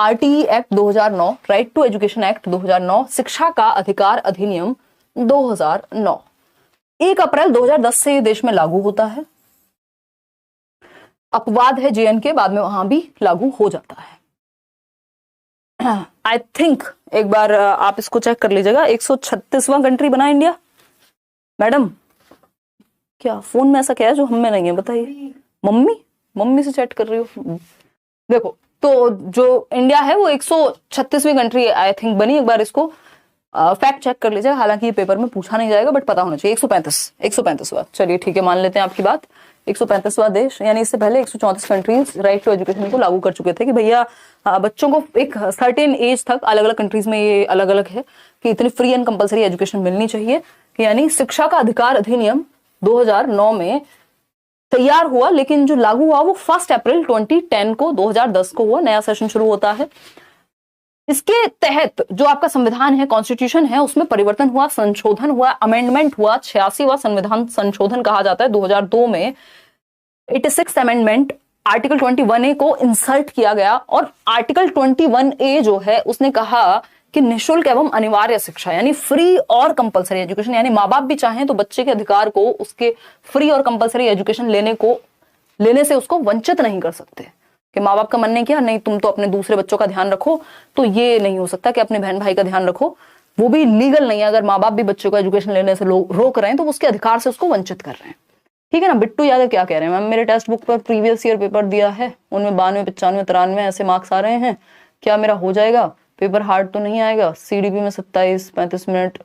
RTE act 2009, right to education act 2009, शिक्षा का अधिकार अधिनियम 2009, 1 अप्रैल 2010 से ये देश में लागू होता है। अपवाद है जेएनके, बाद में वहां भी लागू हो जाता है। आई थिंक एक बार आप इसको चेक कर लीजिएगा, 136वां कंट्री बना इंडिया। मैडम क्या फोन में ऐसा क्या है जो हमें नहीं है, बताइए। मम्मी से चैट कर रही हो। देखो तो जो इंडिया है वो 136वीं कंट्री आई थिंक बनी। एक बार इसको फैक्ट चेक कर लीजिएगा, हालांकि ये पेपर में पूछा नहीं जाएगा बट पता होना चाहिए। 135वां, चलिए ठीक है, मान लेते हैं आपकी बात। 135वां देश, यानी इससे पहले 134 कंट्रीज राइट टू एजुकेशन को लागू कर चुके थे कि भैया बच्चों को एक सर्टेन एज तक, अलग अलग कंट्रीज में ये अलग अलग है कि इतनी फ्री एंड कंपलसरी एजुकेशन मिलनी चाहिए। यानी शिक्षा का अधिकार अधिनियम 2009 में तैयार हुआ, लेकिन जो लागू हुआ वो 1 अप्रैल 2010 को, 2010 को हुआ। नया सेशन शुरू होता है। इसके तहत जो आपका संविधान है, कॉन्स्टिट्यूशन है, उसमें परिवर्तन हुआ, संशोधन हुआ, अमेंडमेंट हुआ। 86वां संविधान संशोधन कहा जाता है 2002 में। 86th अमेंडमेंट आर्टिकल 21A को इंसर्ट किया गया और आर्टिकल 21A जो है उसने कहा कि निःशुल्क एवं अनिवार्य शिक्षा, यानी फ्री और कंपलसरी एजुकेशन, यानी माँ बाप भी चाहें तो बच्चे के अधिकार को, उसके फ्री और कंपलसरी एजुकेशन लेने से उसको वंचित नहीं कर सकते। कि माँ बाप का मन नहीं किया, नहीं तुम तो अपने दूसरे बच्चों का ध्यान रखो, तो ये नहीं हो सकता कि अपने बहन भाई का ध्यान रखो। वो भी लीगल नहीं है। अगर माँ बाप भी बच्चों को एजुकेशन लेने से रोक रहे हैं तो उसके अधिकार से उसको वंचित कर रहे हैं। ठीक है ना। बिट्टू यादव क्या कह रहे हैं, मैम मेरे टेक्स्ट बुक पर प्रीवियस ईयर पेपर दिया है, उनमें 92, 95, 93 ऐसे मार्क्स आ रहे हैं, क्या मेरा हो जाएगा? पेपर हार्ड तो नहीं आएगा? सीडीपी में 27, 35 मिनट,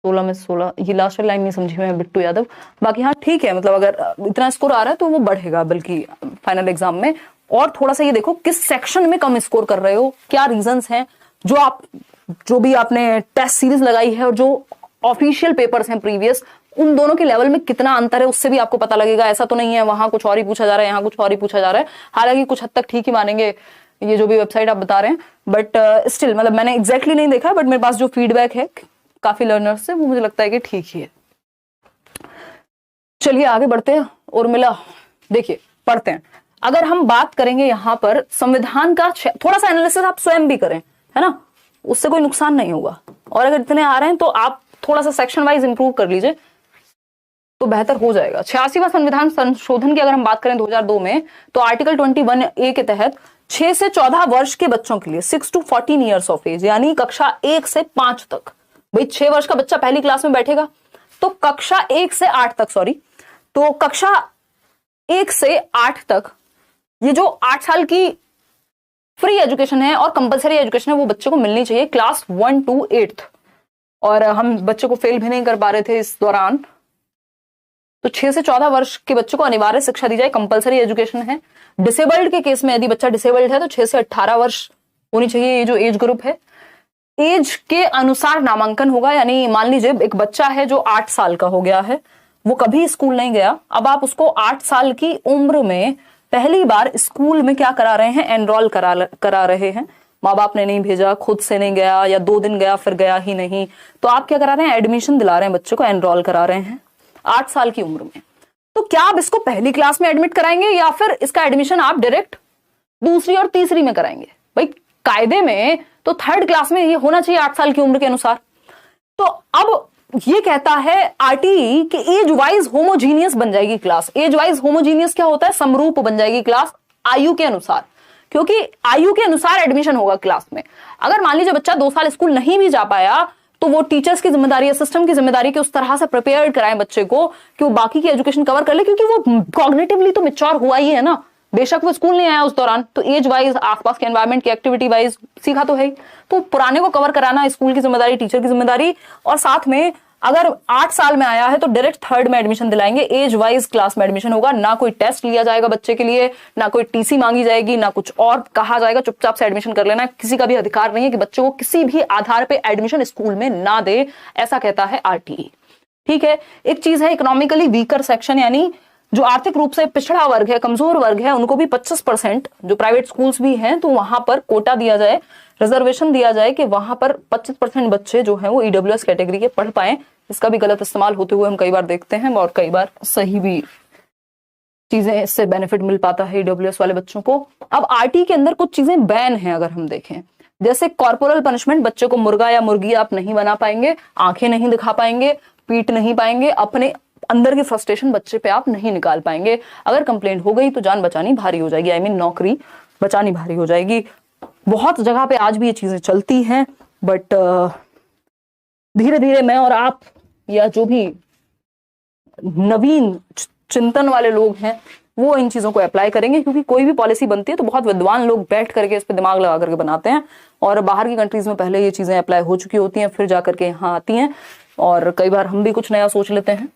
16 में 16, ये लास्ट लाइन नहीं समझी मैं बिट्टू यादव। बाकी हाँ ठीक है, मतलब अगर इतना स्कोर आ रहा है तो वो बढ़ेगा बल्कि फाइनल एग्जाम में। और थोड़ा सा ये देखो किस सेक्शन में कम स्कोर कर रहे हो, क्या रीजंस हैं, जो भी आपने टेस्ट सीरीज लगाई है और जो ऑफिशियल पेपर्स हैं प्रीवियस, उन दोनों के लेवल में कितना अंतर है उससे भी आपको पता लगेगा। ऐसा तो नहीं है वहां कुछ और ही पूछा जा रहा है, यहाँ कुछ और ही पूछा जा रहा है। हालांकि कुछ हद तक ठीक ही मानेंगे ये जो भी वेबसाइट आप बता रहे हैं, बट स्टिल मतलब मैंने एग्जैक्टली नहीं देखा, बट मेरे पास जो फीडबैक है काफी लर्नर्स से, वो मुझे लगता है कि ठीक ही है। चलिए आगे बढ़ते हैं। उर्मिला देखिए पढ़ते हैं। अगर हम बात करेंगे यहाँ पर संविधान का, थोड़ा सा एनालिसिस आप स्वयं भी करें, है ना, उससे कोई नुकसान नहीं होगा। और अगर इतने आ रहे हैं तो आप थोड़ा सा सेक्शन वाइज इंप्रूव कर लीजिए तो बेहतर हो जाएगा। 86वां संविधान संशोधन की अगर हम बात करें 2002 में, तो आर्टिकल 21A के तहत 6 से 14 वर्ष के बच्चों के लिए 6 to 14 ईयर्स ऑफ एज, यानी कक्षा 1 से 5 तक, भाई 6 वर्ष का बच्चा पहली क्लास में बैठेगा तो कक्षा 1 से 8 तक, तो कक्षा 1 से 8 तक ये जो 8 साल की फ्री एजुकेशन है और कंपलसरी एजुकेशन है वो बच्चे को मिलनी चाहिए, क्लास 1 to 8। और हम बच्चे को फेल भी नहीं कर पा रहे थे इस दौरान, तो 6 से 14 वर्ष के बच्चों को अनिवार्य शिक्षा दी जाए, कंपलसरी एजुकेशन है। डिसेबल्ड के केस में यदि बच्चा डिसेबल्ड है तो 6 से 18 वर्ष होनी चाहिए, ये जो एज ग्रुप है। एज के अनुसार नामांकन होगा, यानी मान लीजिए एक बच्चा है जो 8 साल का हो गया है, वो कभी स्कूल नहीं गया, अब आप उसको 8 साल की उम्र में पहली बार स्कूल में क्या करा रहे हैं, एनरोल करा रहे हैं। माँ बाप ने नहीं भेजा, खुद से नहीं गया, या 2 दिन गया फिर गया ही नहीं, तो आप क्या करा रहे हैं, एडमिशन दिला रहे हैं, बच्चे को एनरोल करा रहे हैं 8 साल की उम्र में। तो क्या आप इसको पहली क्लास में एडमिट कराएंगे या फिर इसका एडमिशन आप डायरेक्ट दूसरी और तीसरी में कराएंगे? भाई कायदे में तो 3rd क्लास में ये होना चाहिए 8 साल की उम्र के अनुसार। तो अब ये कहता है आरटीई कि एज वाइज होमोजीनियस बन जाएगी क्लास। एज वाइज होमोजीनियस क्या होता है, समरूप बन जाएगी क्लास आयु के अनुसार, क्योंकि आयु के अनुसार एडमिशन होगा क्लास में। अगर मान लीजिए बच्चा 2 साल स्कूल नहीं भी जा पाया तो वो टीचर्स की जिम्मेदारी है, सिस्टम की जिम्मेदारी कि उस तरह से प्रिपेयर कराएं बच्चे को कि वो बाकी की एजुकेशन कवर कर ले, क्योंकि वो कॉग्निटिवली तो मैच्योर हुआ ही है ना, बेशक वो स्कूल नहीं आया उस दौरान, तो एज वाइज आसपास के एनवायरनमेंट की एक्टिविटी वाइज सीखा तो है ही। तो पुराने को कवर कराना स्कूल की जिम्मेदारी, टीचर की जिम्मेदारी। और साथ में अगर 8 साल में आया है तो डायरेक्ट 3rd में एडमिशन दिलाएंगे, एज वाइज क्लास में एडमिशन होगा, ना कोई टेस्ट लिया जाएगा बच्चे के लिए, ना कोई टीसी मांगी जाएगी, ना कुछ और कहा जाएगा, चुपचाप से एडमिशन कर लेना। किसी का भी अधिकार नहीं है कि बच्चों को किसी भी आधार पे एडमिशन स्कूल में ना दे, ऐसा कहता है आरटीई। ठीक है। एक चीज है इकोनॉमिकली वीकर सेक्शन, यानी जो आर्थिक रूप से पिछड़ा वर्ग है, कमजोर वर्ग है, उनको भी 25%, जो प्राइवेट स्कूल्स भी हैं तो वहां पर कोटा दिया जाए, रिजर्वेशन दिया जाए कि वहां पर 25% बच्चे जो हैं वो ईडब्ल्यूएस कैटेगरी के पढ़ पाए। इसका भी गलत इस्तेमाल होते हुए हम कई बार देखते हैं और कई बार सही भी चीजें, इससे बेनिफिट मिल पाता है ईडब्ल्यूएस वाले बच्चों को। अब आरटी के अंदर कुछ चीजें बैन हैं अगर हम देखें, जैसे कॉर्पोरल पनिशमेंट, बच्चे को मुर्गा या मुर्गी आप नहीं बना पाएंगे, आंखें नहीं दिखा पाएंगे, पीट नहीं पाएंगे, अपने अंदर की फ्रस्ट्रेशन बच्चे पे आप नहीं निकाल पाएंगे। अगर कंप्लेंट हो गई तो जान बचानी भारी हो जाएगी, नौकरी बचानी भारी हो जाएगी। बहुत जगह पे आज भी ये चीजें चलती हैं, बट धीरे धीरे मैं और आप या जो भी नवीन चिंतन वाले लोग हैं वो इन चीजों को अप्लाई करेंगे, क्योंकि कोई भी पॉलिसी बनती है तो बहुत विद्वान लोग बैठ करके इस पर दिमाग लगा करके बनाते हैं, और बाहर की कंट्रीज में पहले ये चीजें अप्लाई हो चुकी होती हैं, फिर जाकर के यहाँ आती हैं, और कई बार हम भी कुछ नया सोच लेते हैं।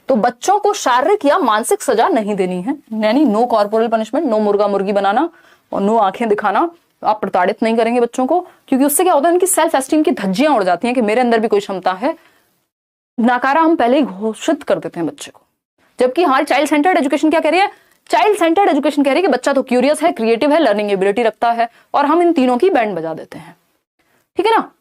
तो बच्चों को शारीरिक या मानसिक सजा नहीं देनी है, यानी नो कॉर्पोरल पनिशमेंट, नो मुर्गा मुर्गी बनाना और नो आंखें दिखाना। आप प्रताड़ित नहीं करेंगे बच्चों को, क्योंकि उससे क्या होता है, उनकी सेल्फ एस्टीम की धज्जियां उड़ जाती हैं कि मेरे अंदर भी कोई क्षमता है। नकारा हम पहले ही घोषित कर देते हैं बच्चे को, जबकि हमारी चाइल्ड सेंटर्ड एजुकेशन क्या कह रही है, चाइल्ड सेंटर्ड एजुकेशन कह रही है कि बच्चा तो क्यूरियस है, क्रिएटिव है, लर्निंग एबिलिटी रखता है, और हम इन तीनों की बैंड बजा देते हैं। ठीक है ना,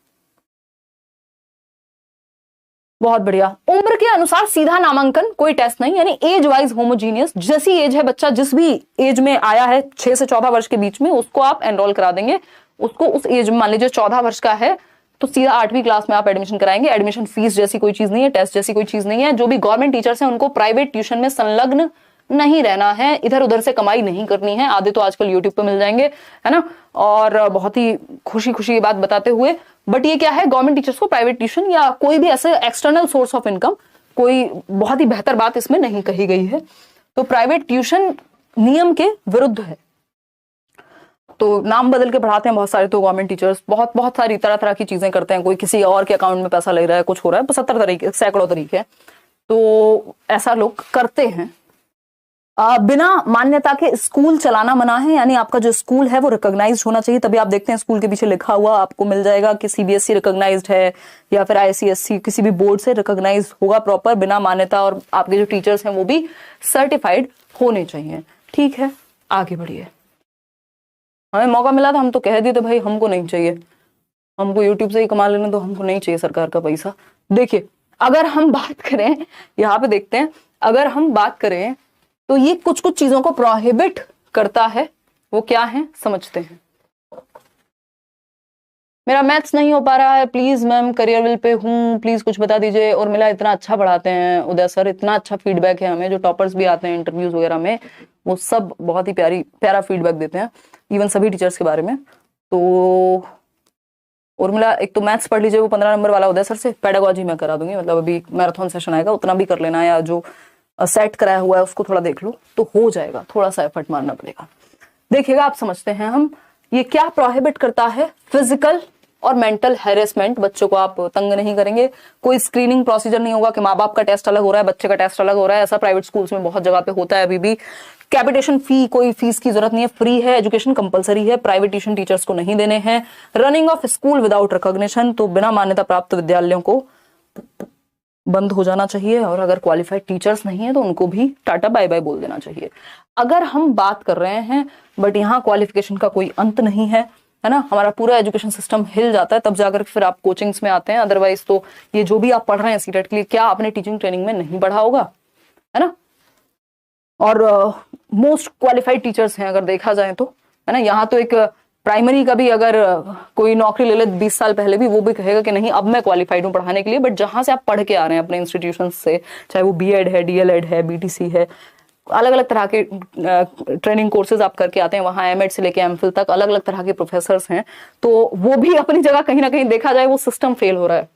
बहुत बढ़िया। उम्र के अनुसार सीधा नामांकन, कोई टेस्ट नहीं, यानी एज वाइज होमोजीनियस, जैसी एज है बच्चा, जिस भी एज में आया है 6 से 14 वर्ष के बीच में, उसको आप एनरोल करा देंगे। उसको उस एज में, मान लीजिए 14 वर्ष का है तो सीधा 8वीं क्लास में आप एडमिशन कराएंगे। एडमिशन फीस जैसी कोई चीज नहीं है, टेस्ट जैसी कोई चीज नहीं है। जो भी गवर्नमेंट टीचर्स हैं उनको प्राइवेट ट्यूशन में संलग्न नहीं रहना है, इधर उधर से कमाई नहीं करनी है। आधे तो आजकल यूट्यूब पे मिल जाएंगे, है ना, और बहुत ही खुशी खुशी ये बात बताते हुए, बट ये क्या है, गवर्नमेंट टीचर्स को प्राइवेट ट्यूशन या कोई भी ऐसे एक्सटर्नल सोर्स ऑफ इनकम, कोई बहुत ही बेहतर बात इसमें नहीं कही गई है। तो प्राइवेट ट्यूशन नियम के विरुद्ध है, तो नाम बदल के पढ़ाते हैं बहुत सारे तो गवर्नमेंट टीचर्स, बहुत सारी तरह तरह की चीजें करते हैं। कोई किसी और के अकाउंट में पैसा ले रहा है, कुछ हो रहा है, 70 तरीके, सैकड़ों तरीके, तो ऐसा लोग करते हैं। बिना मान्यता के स्कूल चलाना मना है, यानी आपका जो स्कूल है वो रिकॉग्नाइज्ड होना चाहिए। तभी आप देखते हैं स्कूल के पीछे लिखा हुआ आपको मिल जाएगा कि सीबीएसई रिकॉग्नाइज्ड है या फिर आईसीएसई किसी भी बोर्ड से रिकॉग्नाइज्ड होगा प्रॉपर, बिना मान्यता, और आपके जो टीचर्स हैं वो भी सर्टिफाइड होने चाहिए। ठीक है, आगे बढ़िए। हमें मौका मिला था, हम तो कह दिए थे भाई हमको नहीं चाहिए, हमको यूट्यूब से ही कमा लेने तो, हमको नहीं चाहिए सरकार का पैसा। देखिए, अगर हम बात करें, यहाँ पे देखते हैं, अगर हम बात करें तो ये कुछ कुछ चीजों को प्रोहिबिट करता है। वो क्या है समझते हैं। मेरा मैथ्स नहीं हो पा रहा है, प्लीज मैम करियरविल पे हूँ, प्लीज कुछ बता दीजिए। और मिला इतना अच्छा पढ़ाते हैं उदय सर, इतना अच्छा फीडबैक है हमें, जो टॉपर्स भी आते हैं इंटरव्यूज वगैरह में वो सब बहुत ही प्यारा फीडबैक देते हैं, इवन सभी टीचर्स के बारे में। तो और मिला, एक तो मैथ्स पढ़ लीजिए वो 15 नंबर वाला उदय सर से, पेडागोजी मैं करा दूंगी, मतलब अभी मैराथन सेशन आएगा उतना भी कर लेना, या जो सेट कराया हुआ है उसको थोड़ा देख लो तो हो जाएगा, थोड़ा सा एफर्ट मारना पड़ेगा। देखिएगा, आप समझते हैं हम, ये क्या प्रोहिबिट करता है, फिजिकल और मेंटल हैरेसमेंट। बच्चों को आप तंग नहीं करेंगे, कोई स्क्रीनिंग प्रोसीजर नहीं होगा कि माँ बाप का टेस्ट अलग हो रहा है, बच्चे का टेस्ट अलग हो रहा है, ऐसा प्राइवेट स्कूल्स में बहुत जगह पे होता है अभी भी। कैपिटेशन फी, कोई फीस की जरूरत नहीं है, फ्री है, एजुकेशन कंपलसरी है, प्राइवेट ट्यूशन टीचर्स को नहीं देने हैं। Running of school without recognition, तो बिना मान्यता प्राप्त विद्यालयों को बंद हो जाना चाहिए, और अगर क्वालिफाइड टीचर्स नहीं है तो उनको भी टाटा बाय बाय बोल देना चाहिए। अगर हम बात कर रहे हैं, बट यहाँ क्वालिफिकेशन का कोई अंत नहीं है, है ना, हमारा पूरा एजुकेशन सिस्टम हिल जाता है तब जाकर फिर आप कोचिंग्स में आते हैं, अदरवाइज तो ये जो भी आप पढ़ रहे हैं सीटेट के लिए, क्या आपने टीचिंग ट्रेनिंग में नहीं पढ़ा होगा, है ना। और मोस्ट क्वालिफाइड टीचर्स हैं अगर देखा जाए तो, है ना। यहाँ तो एक प्राइमरी का भी अगर कोई नौकरी ले ले 20 साल पहले भी, वो भी कहेगा कि नहीं अब मैं क्वालिफाइड हूँ पढ़ाने के लिए। बट जहां से आप पढ़ के आ रहे हैं अपने इंस्टीट्यूशन से, चाहे वो बीएड है, डीएलएड है, बीटीसी है, अलग अलग तरह के ट्रेनिंग कोर्सेज आप करके आते हैं, वहां एमएड से लेके एमफिल तक अलग अलग तरह के प्रोफेसर्स हैं, तो वो भी अपनी जगह कहीं ना कहीं देखा जाए वो सिस्टम फेल हो रहा है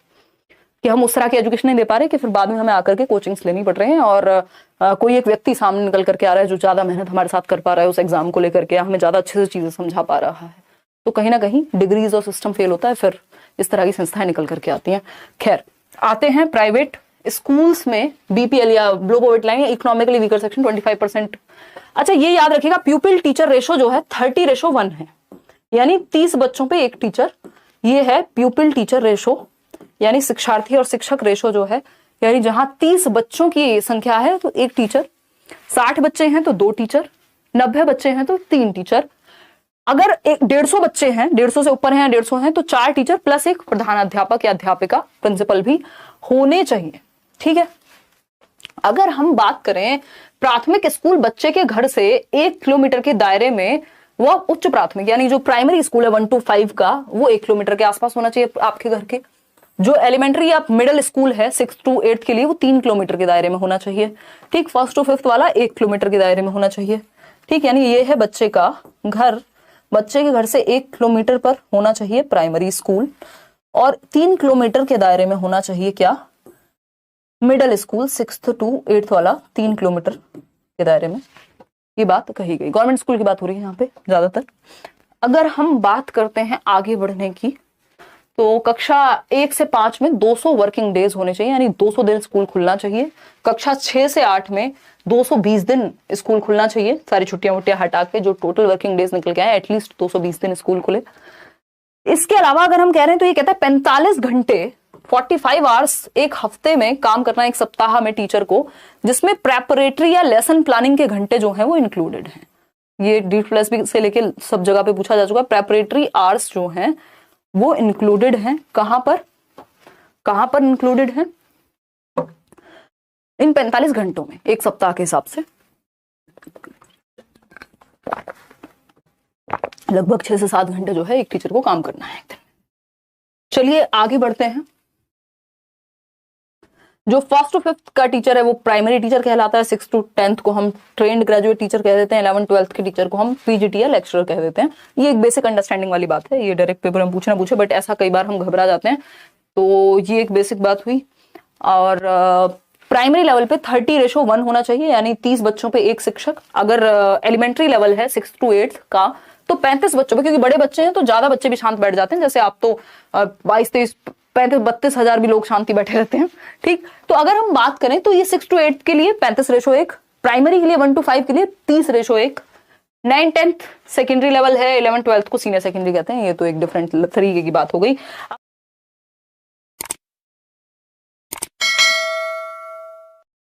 कि हम उस तरह की एजुकेशन नहीं दे पा रहे कि फिर बाद में हमें आकर के कोचिंग्स लेनी पड़ रहे हैं, और कोई एक व्यक्ति सामने निकल करके आ रहा है जो ज्यादा मेहनत हमारे साथ कर पा रहा है उस एग्जाम को लेकर के, हमें ज्यादा अच्छे से चीजें समझा पा रहा है, तो कहीं ना कहीं डिग्रीज और सिस्टम फेल होता है, फिर इस तरह की संस्थाएं निकल करके आती हैं। खैर, आते हैं प्राइवेट स्कूल्स में बीपीएल या below poverty line, economically weaker section 25%। अच्छा, ये याद रखिएगा, प्यूपिल टीचर रेशो जो है 30:1 है, यानी 30 बच्चों पे एक टीचर, ये है प्यूपिल टीचर रेशो, यानी शिक्षार्थी और शिक्षक रेशो जो है, यानी जहां 30 बच्चों की संख्या है तो एक टीचर, 60 बच्चे हैं तो 2 टीचर, 90 बच्चे हैं तो 3 टीचर, अगर 150 बच्चे हैं, 150 से ऊपर हैं, 150 हैं तो 4 टीचर प्लस एक प्रधानाध्यापक या अध्यापिका, प्रिंसिपल भी होने चाहिए। ठीक है, अगर हम बात करें प्राथमिक स्कूल बच्चे के घर से 1 किलोमीटर के दायरे में, वह उच्च प्राथमिक यानी जो प्राइमरी स्कूल है 1 to 5 का, वो 1 किलोमीटर के आसपास होना चाहिए आपके घर के। जो एलिमेंट्री या मिडिल स्कूल है 6 to 8 के लिए, वो 3 किलोमीटर के दायरे में होना चाहिए। ठीक, 1st to 5th वाला 1 किलोमीटर के दायरे में होना चाहिए। ठीक, यानी ये है बच्चे का घर, बच्चे के घर से 1 किलोमीटर पर होना चाहिए प्राइमरी स्कूल, और 3 किलोमीटर के दायरे में होना चाहिए क्या, middle school 6th to 8th वाला 3 किलोमीटर के दायरे में। ये बात कही गई, गवर्नमेंट स्कूल की बात हो रही है यहाँ पे ज्यादातर। अगर हम बात करते हैं आगे बढ़ने की, तो कक्षा 1 से 5 में 200 वर्किंग डेज होने चाहिए, यानी 200 दिन स्कूल खुलना चाहिए। कक्षा 6 से 8 में 220 दिन स्कूल खुलना चाहिए, सारी छुट्टियां वुट्टियां हटा के जो टोटल वर्किंग डेज निकल के आए, एटलीस्ट 220 दिन स्कूल खुले। इसके अलावा अगर हम कह रहे हैं तो ये कहता है 45 घंटे 45 आवर्स एक हफ्ते में काम करना, एक सप्ताह में टीचर को, जिसमें प्रेपरेटरी या लेसन प्लानिंग के घंटे जो हैं वो इंक्लूडेड हैं। ये D+B से लेके सब जगह पे पूछा जा चुका है। प्रेपरेटरी आवर्स जो हैं वो इंक्लूडेड हैं, कहां पर इंक्लूडेड हैं, इन 45 घंटों में एक सप्ताह के हिसाब से लगभग 6 से 7 घंटे जो है एक टीचर को काम करना है एक दिन। चलिए आगे बढ़ते हैं। जो 1st to 5th का टीचर है वो प्राइमरी टीचर कहलाता है, 6th to 10th को हम ट्रेंड ग्रेजुएट टीचर कह देते हैं, 11th 12th के टीचर को हम PGT या लेक्चरर कह देते हैं। ये एक बेसिक अंडरस्टैंडिंग वाली बात है, ये डायरेक्ट पेपर में पूछे बट ऐसा कई बार हम घबरा जाते हैं, तो ये एक बेसिक बात हुई। और प्राइमरी लेवल पे 30:1 होना चाहिए, यानी 30 बच्चों पे एक शिक्षक। अगर एलिमेंट्री लेवल है 6th to 8th का, तो 35 बच्चों पे, क्योंकि बड़े बच्चे हैं तो ज्यादा बच्चे भी शांत बैठ जाते हैं, जैसे आप तो 22, 23, 32 हजार भी लोग शांति बैठे रहते हैं। ठीक, तो अगर हम बात करें तो ये 6 to 8 के लिए 35:1, प्राइमरी के लिए 1 to 5 के लिए 30:1, 9th 10th सेकेंडरी लेवल है, 11th 12th को सीनियर सेकेंडरी कहते हैं, ये तो एक डिफरेंट तरीके की बात हो गई।